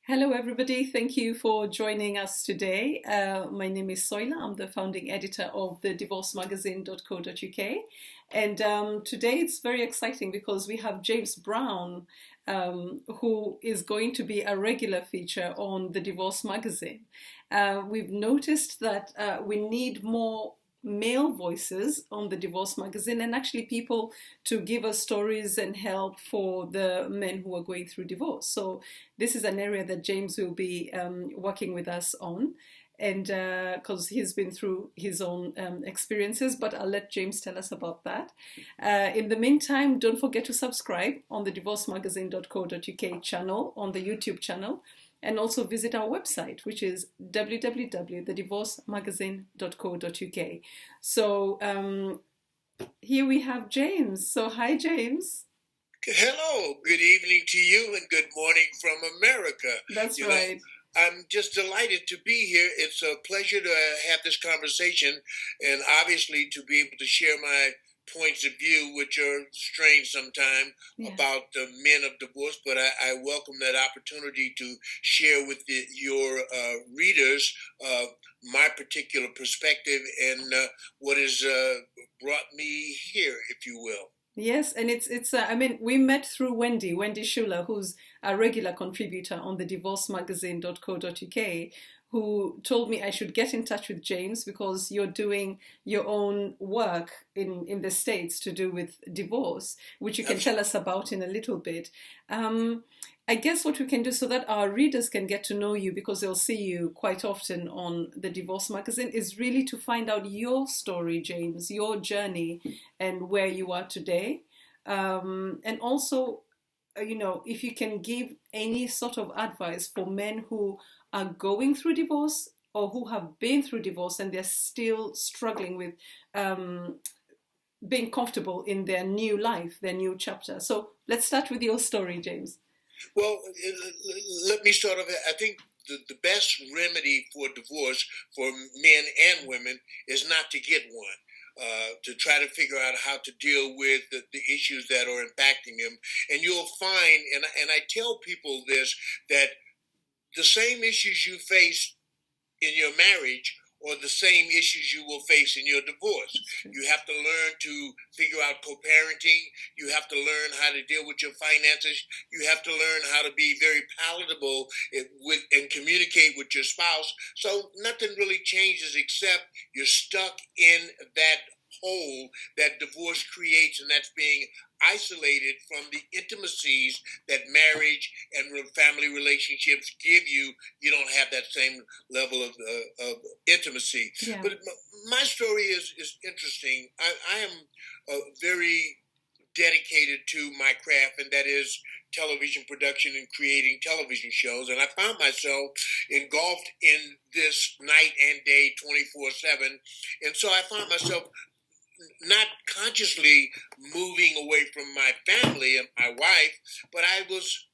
Hello, everybody. Thank you for joining us today. My name is Soila. I'm the founding editor of the divorcemagazine.co.uk. And today it's very exciting because we have James Brown, who is going to be a regular feature on the Divorce Magazine. We've noticed that we need more male voices on the Divorce Magazine and actually people to give us stories and help for the men who are going through divorce. So this is an area that James will be working with us on, and because he's been through his own experiences, but I'll let James tell us about that. In the meantime, don't forget to subscribe on the divorcemagazine.co.uk channel, on the YouTube channel, and also visit our website, which is www.thedivorcemagazine.co.uk. So here we have James. So hi, James. Hello, good evening to you and good morning from America. That's right. I'm just delighted to be here. It's a pleasure to have this conversation and obviously to be able to share my points of view, which are strange sometimes, about the men of divorce, but I welcome that opportunity to share with your readers my particular perspective and what has brought me here, if you will. Yes, and it's I mean, we met through Wendy Schuler, who's a regular contributor on the divorcemagazine.co.uk, who told me I should get in touch with James because you're doing your own work in the States to do with divorce, which you can tell us about in a little bit. I guess what we can do so that our readers can get to know you, because they'll see you quite often on the Divorce Magazine, is really to find out your story, James, your journey and where you are today. And also, if you can give any sort of advice for men who are going through divorce or who have been through divorce and they're still struggling with being comfortable in their new life, their new chapter. So let's start with your story, James. Well, let me start off. I think the best remedy for divorce for men and women is not to get one. To try to figure out how to deal with the issues that are impacting them. And you'll find, and I tell people this, that the same issues you face in your marriage or the same issues you will face in your divorce. You have to learn to figure out co-parenting. You have to learn how to deal with your finances. You have to learn how to be very palatable and communicate with your spouse. So nothing really changes except you're stuck in that hole that divorce creates, and that's being isolated from the intimacies that marriage and family relationships give you. You don't have that same level of intimacy. Yeah. But my story is interesting. I am very dedicated to my craft, and that is television production and creating television shows. And I found myself engulfed in this night and day 24/7. And so I found myself not consciously moving away from my family and my wife, but I was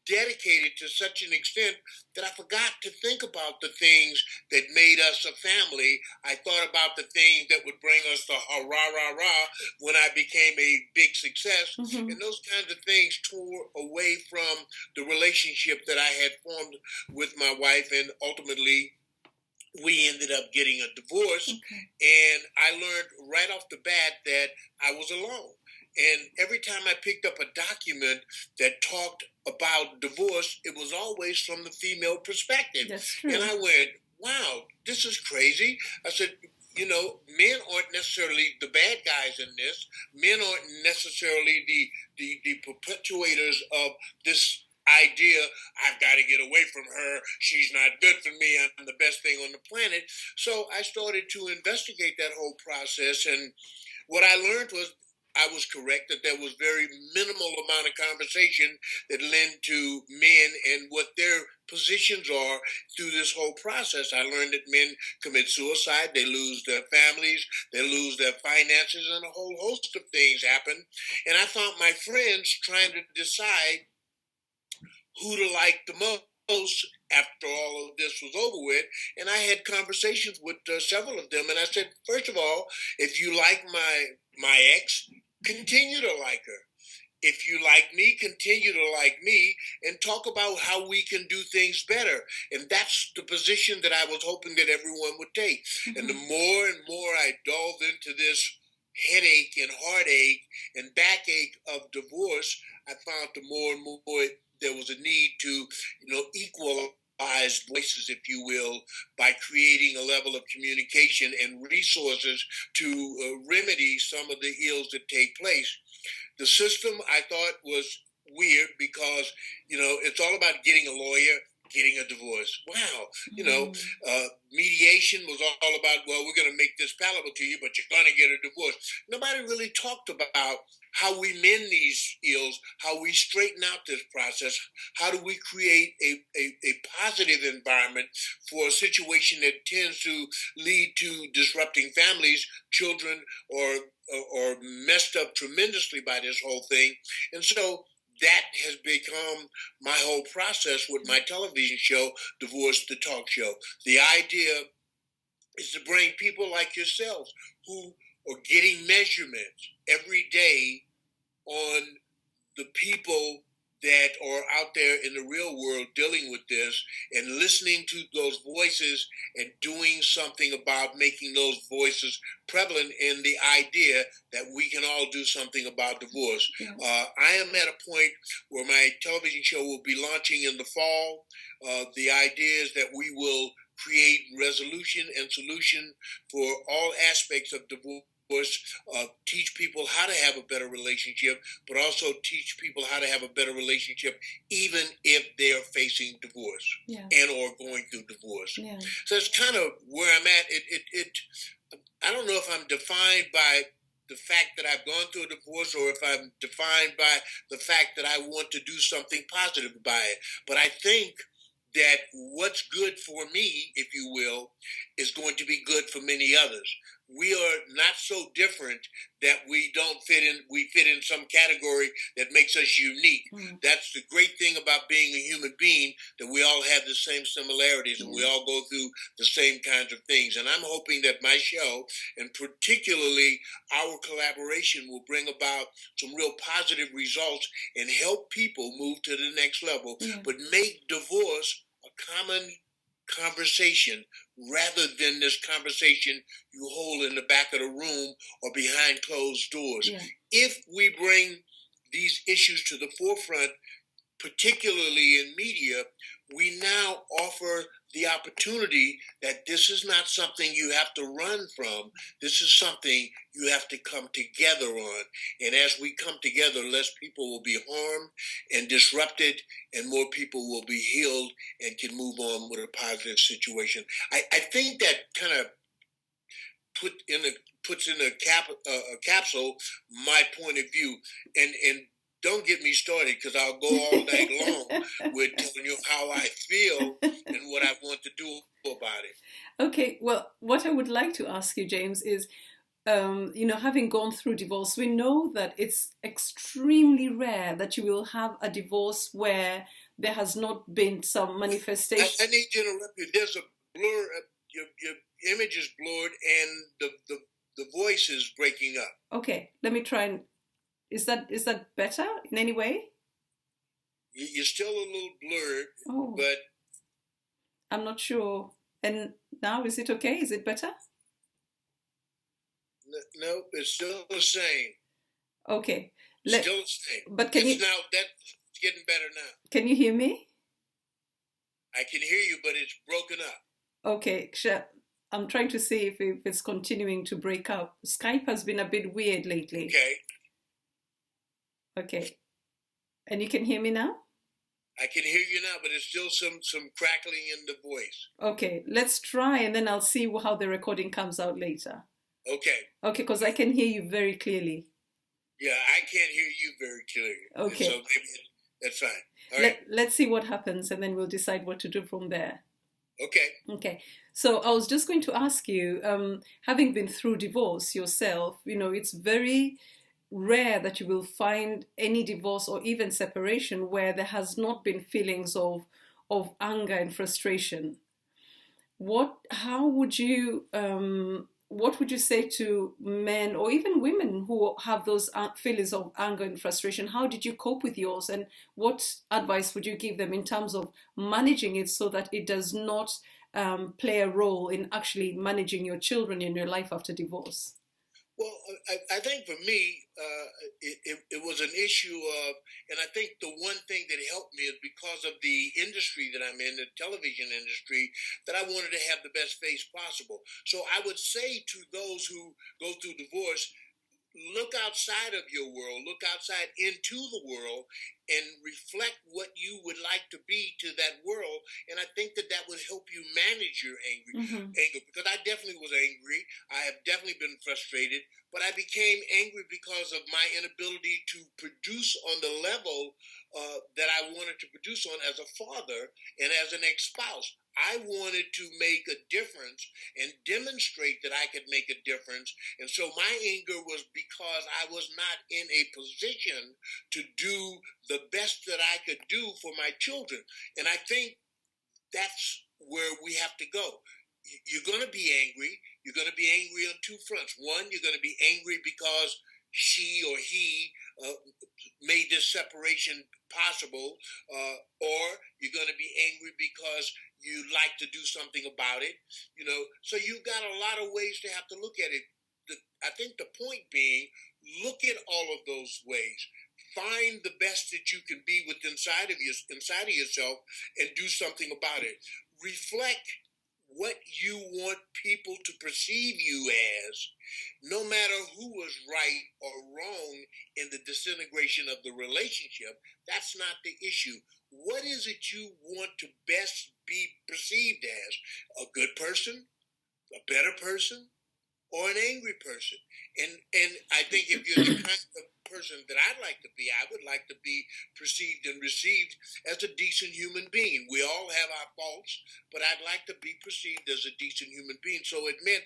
dedicated to such an extent that I forgot to think about the things that made us a family. I thought about the things that would bring us the rah, rah, rah when I became a big success. Mm-hmm. And those kinds of things tore away from the relationship that I had formed with my wife, and ultimately we ended up getting a divorce. Okay. And I learned right off the bat that I was alone. And every time I picked up a document that talked about divorce, it was always from the female perspective. That's true. And I went, wow, this is crazy. I said, men aren't necessarily the bad guys in this. Men aren't necessarily the perpetuators of this idea. I've got to get away from her. She's not good for me. I'm the best thing on the planet. So I started to investigate that whole process. And what I learned was I was correct, that there was very minimal amount of conversation that led to men and what their positions are through this whole process. I learned that men commit suicide, they lose their families, they lose their finances, and a whole host of things happen. And I found my friends trying to decide who to like the most after all of this was over with. And I had conversations with several of them, and I said, first of all, if you like my ex, continue to like her. If you like me, continue to like me and talk about how we can do things better. And that's the position that I was hoping that everyone would take. Mm-hmm. And the more and more I delved into this headache and heartache and backache of divorce, I found the more and more there was a need to, equalize voices, if you will, by creating a level of communication and resources to remedy some of the ills that take place. The system I thought was weird because, it's all about getting a lawyer, getting a divorce. Wow. Mediation was all about, well, we're going to make this palatable to you, but you're going to get a divorce. Nobody really talked about how we mend these ills, how we straighten out this process, how do we create a positive environment for a situation that tends to lead to disrupting families, children, or messed up tremendously by this whole thing. And so that has become my whole process with my television show, Divorce the Talk Show. The idea is to bring people like yourselves who are getting measurements every day on the people that are out there in the real world dealing with this and listening to those voices and doing something about making those voices prevalent in the idea that we can all do something about divorce. Yeah. I am at a point where my television show will be launching in the fall. The idea is that we will create resolution and solution for all aspects of divorce. Teach people how to have a better relationship, but also teach people how to have a better relationship even if they're facing divorce and or going through divorce. Yeah. So it's kind of where I'm at. I don't know if I'm defined by the fact that I've gone through a divorce or if I'm defined by the fact that I want to do something positive by it. But I think that what's good for me, if you will, is going to be good for many others. We are not so different that we fit in some category that makes us unique. Mm. That's the great thing about being a human being, that we all have the same similarities and we all go through the same kinds of things. And I'm hoping that my show, and particularly our collaboration, will bring about some real positive results and help people move to the next level, but make divorce a common conversation rather than this conversation you hold in the back of the room or behind closed doors. Yeah. If we bring these issues to the forefront, particularly in media, we now offer the opportunity that this is not something you have to run from. This is something you have to come together on. And as we come together, less people will be harmed and disrupted, and more people will be healed and can move on with a positive situation. I think that kind of puts in a capsule my point of view. And don't get me started, because I'll go all night long with telling you how I feel and what I want to do about it. Okay, well, what I would like to ask you, James, is, having gone through divorce, we know that it's extremely rare that you will have a divorce where there has not been some manifestation. I need to interrupt you. There's a blur. Your image is blurred and the voice is breaking up. Okay, let me try and... Is that better in any way? You're still a little blurred, but... I'm not sure. And now, is it okay? Is it better? No, it's still the same. Okay. Still the same. But that's getting better now. Can you hear me? I can hear you, but it's broken up. Okay, I'm trying to see if it's continuing to break up. Skype has been a bit weird lately. Okay. And you can hear me now? I can hear you now, but there's still some crackling in the voice. Okay, let's try, and then I'll see how the recording comes out later. Okay. Okay, because I can hear you very clearly. Yeah, I can't hear you very clearly. Okay. So maybe that's fine. All right. Let's see what happens, and then we'll decide what to do from there. Okay. So I was just going to ask you, having been through divorce yourself, it's very rare that you will find any divorce or even separation where there has not been feelings of anger and frustration. How would you what would you say to men or even women who have those feelings of anger and frustration? How did you cope with yours, and what advice would you give them in terms of managing it so that it does not play a role in actually managing your children in your life after divorce? Well, I think for me, it was an issue of, and I think the one thing that helped me is because of the industry that I'm in, the television industry, that I wanted to have the best face possible. So I would say to those who go through divorce, look outside of your world, look outside into the world, and reflect what you would like to be to that world. And I think that that would help you manage your Mm-hmm. anger, because I definitely was angry. I have definitely been frustrated, but I became angry because of my inability to produce on the level that I wanted to produce on as a father and as an ex-spouse. I wanted to make a difference and demonstrate that I could make a difference. And so my anger was because I was not in a position to do the best that I could do for my children. And I think that's where we have to go. You're going to be angry. You're going to be angry on two fronts. One, you're going to be angry because she or he made this separation possible, or you're going to be angry because you like to do something about it. So you've got a lot of ways to have to look at it. I think the point being, look at all of those ways. Find the best that you can be inside of yourself, and do something about it. Reflect what you want people to perceive you as, no matter who was right or wrong in the disintegration of the relationship. That's not the issue. What is it you want to best be perceived as? A good person, a better person, or an angry person? And I think if you're the kind of person that I'd like to be, I would like to be perceived and received as a decent human being. We all have our faults, but I'd like to be perceived as a decent human being. So it meant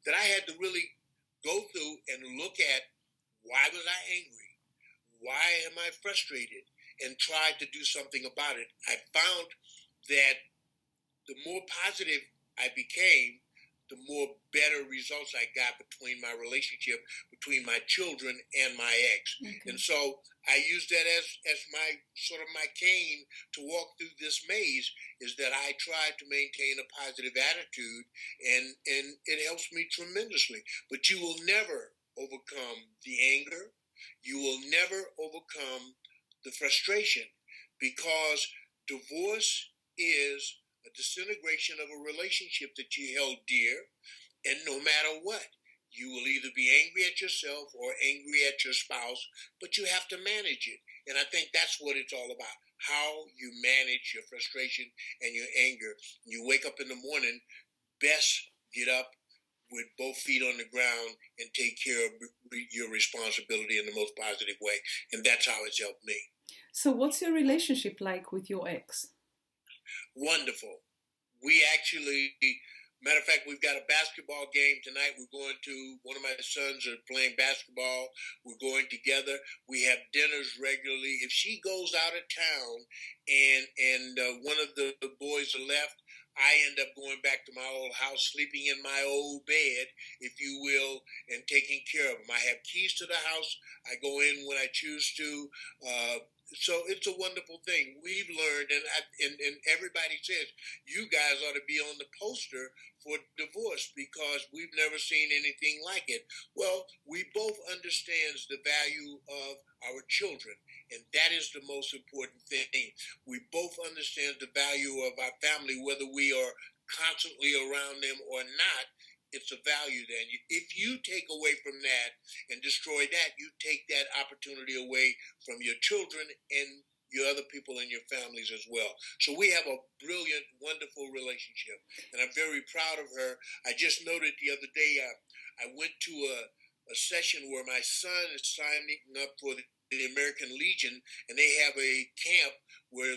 that I had to really go through and look at, why was I angry? Why am I frustrated? And try to do something about it. I found that the more positive I became, the more better results I got between my relationship, between my children and my ex. Okay. And so I use that as my sort of my cane to walk through this maze, is that I try to maintain a positive attitude, and it helps me tremendously. But you will never overcome the anger. You will never overcome the frustration, because divorce is a disintegration of a relationship that you held dear. And no matter what, you will either be angry at yourself or angry at your spouse, but you have to manage it. And I think that's what it's all about, how you manage your frustration and your anger. You wake up in the morning, best get up with both feet on the ground and take care of your responsibility in the most positive way. And that's how it's helped me. So, what's your relationship like with your ex? Wonderful. We actually, matter of fact, we've got a basketball game tonight. We're going to, one of my sons are playing basketball. We're going together. We have dinners regularly. If she goes out of town and one of the boys are left, I end up going back to my old house, sleeping in my old bed, if you will, and taking care of them. I have keys to the house. I go in when I choose to. So it's a wonderful thing. We've learned, and everybody says, you guys ought to be on the poster for divorce, because we've never seen anything like it. Well, we both understand the value of our children, and that is the most important thing. We both understand the value of our family, whether we are constantly around them or not. It's a value then. If you take away from that and destroy that, you take that opportunity away from your children and your other people in your families as well. So we have a brilliant, wonderful relationship, and I'm very proud of her. I just noted the other day, I went to a session where my son is signing up for the American Legion, and they have a camp where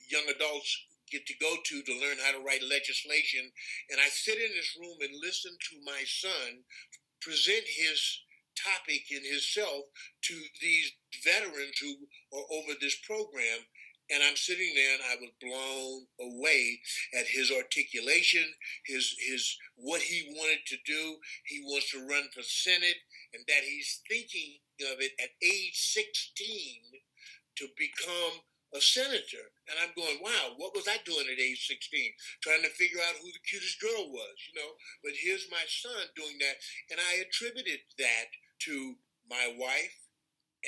young adults get to go to learn how to write legislation. And I sit in this room and listen to my son present his topic in himself to these veterans who are over this program. And I'm sitting there and I was blown away at his articulation, his what he wanted to do. He wants to run for Senate, and that he's thinking of it at age 16 to become a senator. And I'm going, wow, what was I doing at age 16? Trying to figure out who the cutest girl was, you know? But here's my son doing that. And I attributed that to my wife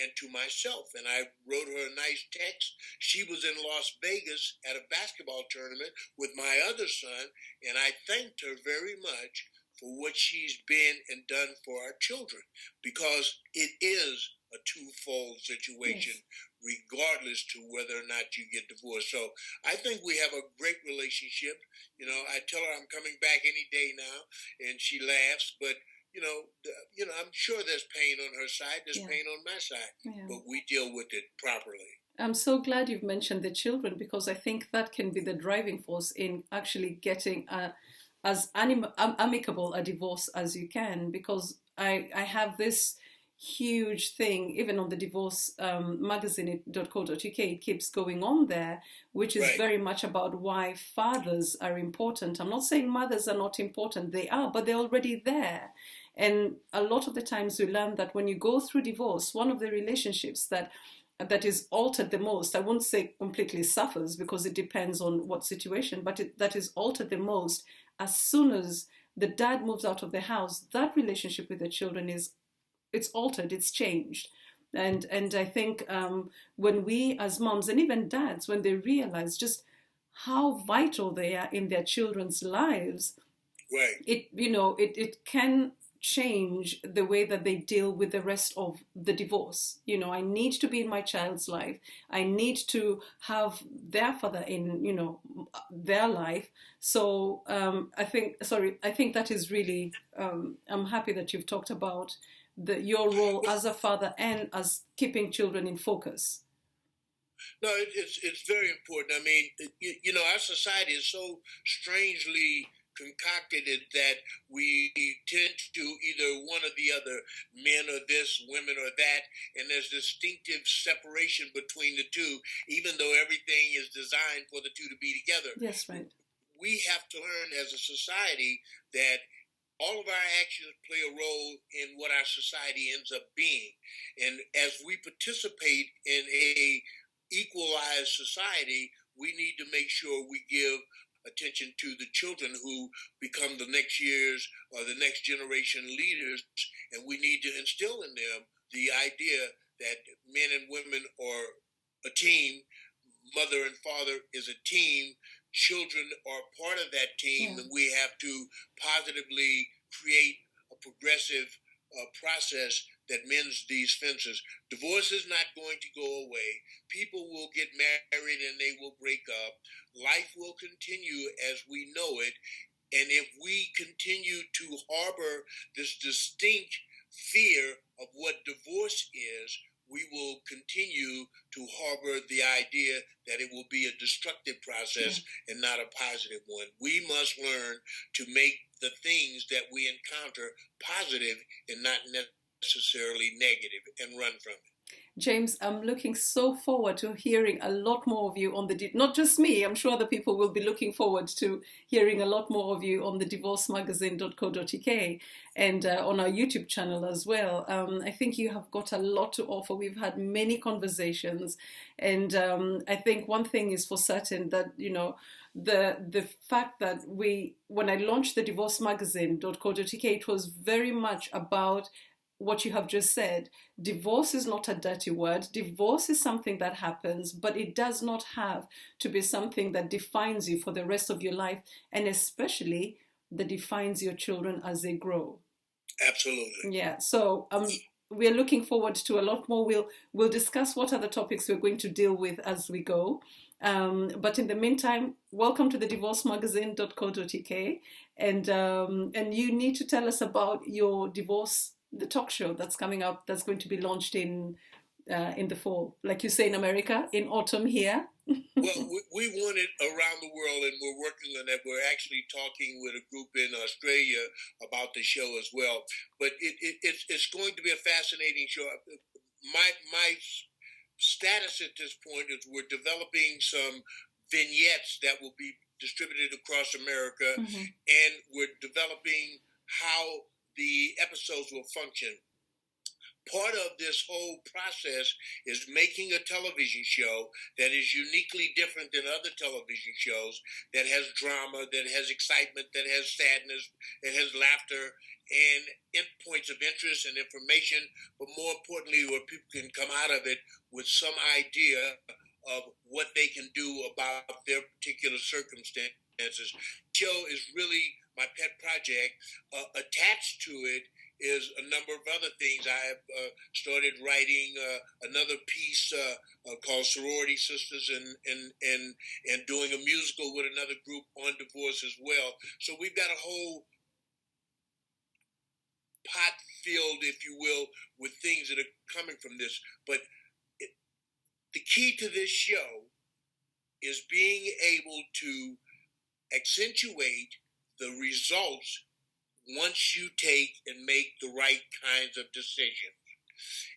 and to myself. And I wrote her a nice text. She was in Las Vegas at a basketball tournament with my other son, and I thanked her very much for what she's been and done for our children, because it is a twofold situation, yes, regardless to whether or not you get divorced. So I think we have a great relationship. You know, I tell her I'm coming back any day now, and she laughs, but I'm sure there's pain on her side, there's pain on my side, but we deal with it properly. I'm so glad you've mentioned the children, because I think that can be the driving force in actually getting as amicable a divorce as you can, because I have this huge thing, even on the divorce magazine.co.uk, it keeps going on there, which is very much about why fathers are important. I'm not saying mothers are not important, they are, but they're already there. And a lot of the times we learn that when you go through divorce, one of the relationships that is altered the most, I won't say completely suffers, because it depends on what situation, but that is altered the most, as soon as the dad moves out of the house, that relationship with the children it's altered, it's changed. And I think when we as moms, and even dads, when they realize just how vital they are in their children's lives, it can change the way that they deal with the rest of the divorce. I need to be in my child's life. I need to have their father in, their life. So I think that is really, I'm happy that you've talked about your role as a father and as keeping children in focus. No, it's very important. I mean, our society is so strangely concocted that we tend to either one or the other, men or this, women or that, and there's distinctive separation between the two, even though everything is designed for the two to be together. Yes, right. We have to learn as a society that all of our actions play a role in what our society ends up being. And as we participate in a equalized society, we need to make sure we give attention to the children who become the next year's or the next generation leaders. And we need to instill in them the idea that men and women are a team, mother and father is a team, children are part of that team, and we have to positively create a progressive process that mends these fences. Divorce is not going to go away. People will get married and they will break up. Life will continue as we know it. And if we continue to harbor this distinct fear of what divorce is, we will continue to harbor the idea that it will be a destructive process and not a positive one. We must learn to make the things that we encounter positive and not necessarily negative, and run from it. James, I'm looking so forward to hearing a lot more of you on not just me, I'm sure other people will be looking forward to hearing a lot more of you on the divorcemagazine.co.uk and on our YouTube channel as well. I think you have got a lot to offer. We've had many conversations, and I think one thing is for certain, that, the fact that when I launched the divorcemagazine.co.uk, it was very much about what you have just said. Divorce is not a dirty word. Divorce is something that happens, but it does not have to be something that defines you for the rest of your life, and especially that defines your children as they grow. Absolutely. Yeah. So we're looking forward to a lot more. We'll discuss what other topics we're going to deal with as we go. But in the meantime, welcome to the divorcemagazine.co.uk, and you need to tell us about your divorce, the talk show that's coming up, that's going to be launched in the fall, like you say in America, in autumn here. Well, we want it around the world, and we're working on that. We're actually talking with a group in Australia about the show as well. But it's going to be a fascinating show. My status at this point is we're developing some vignettes that will be distributed across America, and we're developing how the episodes will function. Part of this whole process is making a television show that is uniquely different than other television shows, that has drama, that has excitement, that has sadness, that has laughter, and points of interest and information, but more importantly, where people can come out of it with some idea of what they can do about their particular circumstances. Show is really my pet project. Attached to it is a number of other things. I have started writing another piece called Sorority Sisters, and doing a musical with another group on divorce as well. So we've got a whole pot filled, if you will, with things that are coming from this. But the key to this show is being able to accentuate the results once you take and make the right kinds of decisions.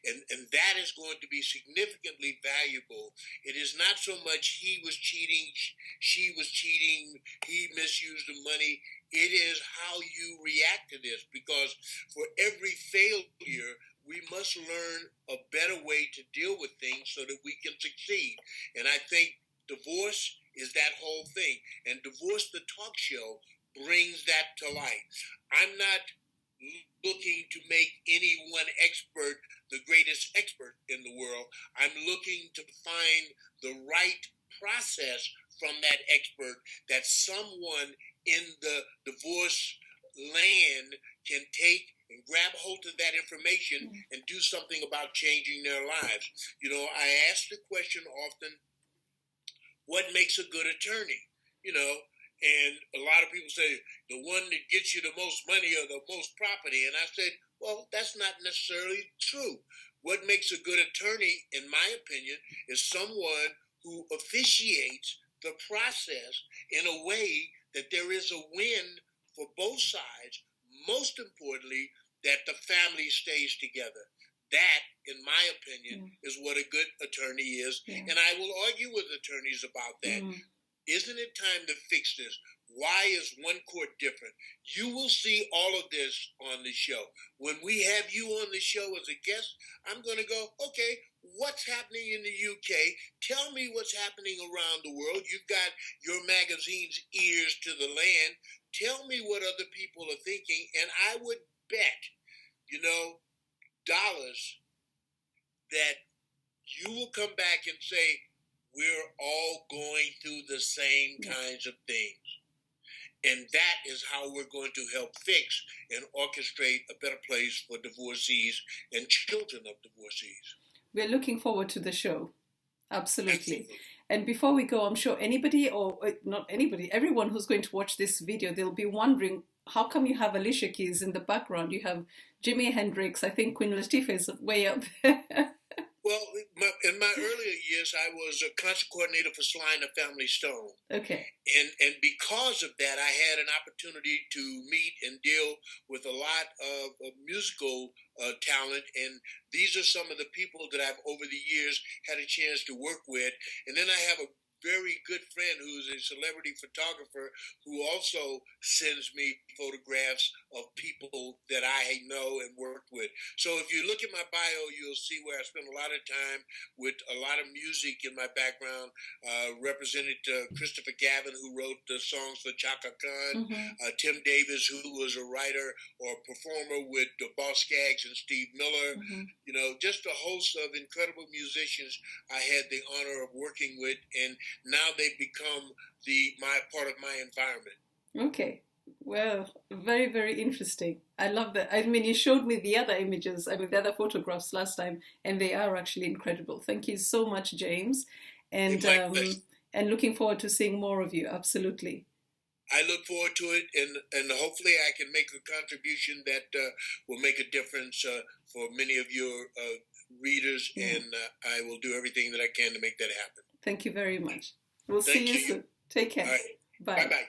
And that is going to be significantly valuable. It is not so much he was cheating, she was cheating, he misused the money. It is how you react to this, because for every failure, we must learn a better way to deal with things so that we can succeed. And I think divorce is that whole thing. And Divorce the Talk Show brings that to light. I'm not looking to make any one expert the greatest expert in the world. I'm looking to find the right process from that expert that someone in the divorce land can take and grab hold of that information and do something about changing their lives. You know, I ask the question often, what makes a good attorney? You know, and a lot of people say, the one that gets you the most money or the most property. And I said, well, that's not necessarily true. What makes a good attorney, in my opinion, is someone who officiates the process in a way that there is a win for both sides. Most importantly, that the family stays together. That, in my opinion, is what a good attorney is. Yeah. And I will argue with attorneys about that. Isn't it time to fix this? Why is one court different? You will see all of this on the show. When we have you on the show as a guest, I'm going to go, okay, what's happening in the UK? Tell me what's happening around the world. You've got your magazine's ears to the land. Tell me what other people are thinking, and I would bet, you know, dollars that you will come back and say, we're all going through the same kinds of things. And that is how we're going to help fix and orchestrate a better place for divorcees and children of divorcees. We're looking forward to the show. Absolutely. And before we go, I'm sure anybody, or not anybody, everyone who's going to watch this video, they'll be wondering, how come you have Alicia Keys in the background? You have Jimi Hendrix. I think Queen Latifah is way up there. Well, in my earlier years, I was a concert coordinator for Sly and the Family Stone. Okay. And because of that, I had an opportunity to meet and deal with a lot of musical talent. And these are some of the people that I've, over the years, had a chance to work with. And then I have a very good friend who's a celebrity photographer who also sends me photographs of people that I know and worked with. So if you look at my bio, you'll see where I spend a lot of time with a lot of music in my background. Represented Christopher Gavin, who wrote the songs for Chaka Khan, Tim Davis, who was a writer or performer with the Boss Skaggs and Steve Miller. You know, just a host of incredible musicians I had the honor of working with, and now they've become part of my environment. Okay. Well, very, very interesting. I love that. I mean, you showed me the other images, the other photographs last time, and they are actually incredible. Thank you so much, James. And looking forward to seeing more of you. Absolutely. I look forward to it, and hopefully I can make a contribution that will make a difference for many of your readers, and I will do everything that I can to make that happen. Thank you very much. We'll see you soon. Take care. All right. Bye. Bye-bye.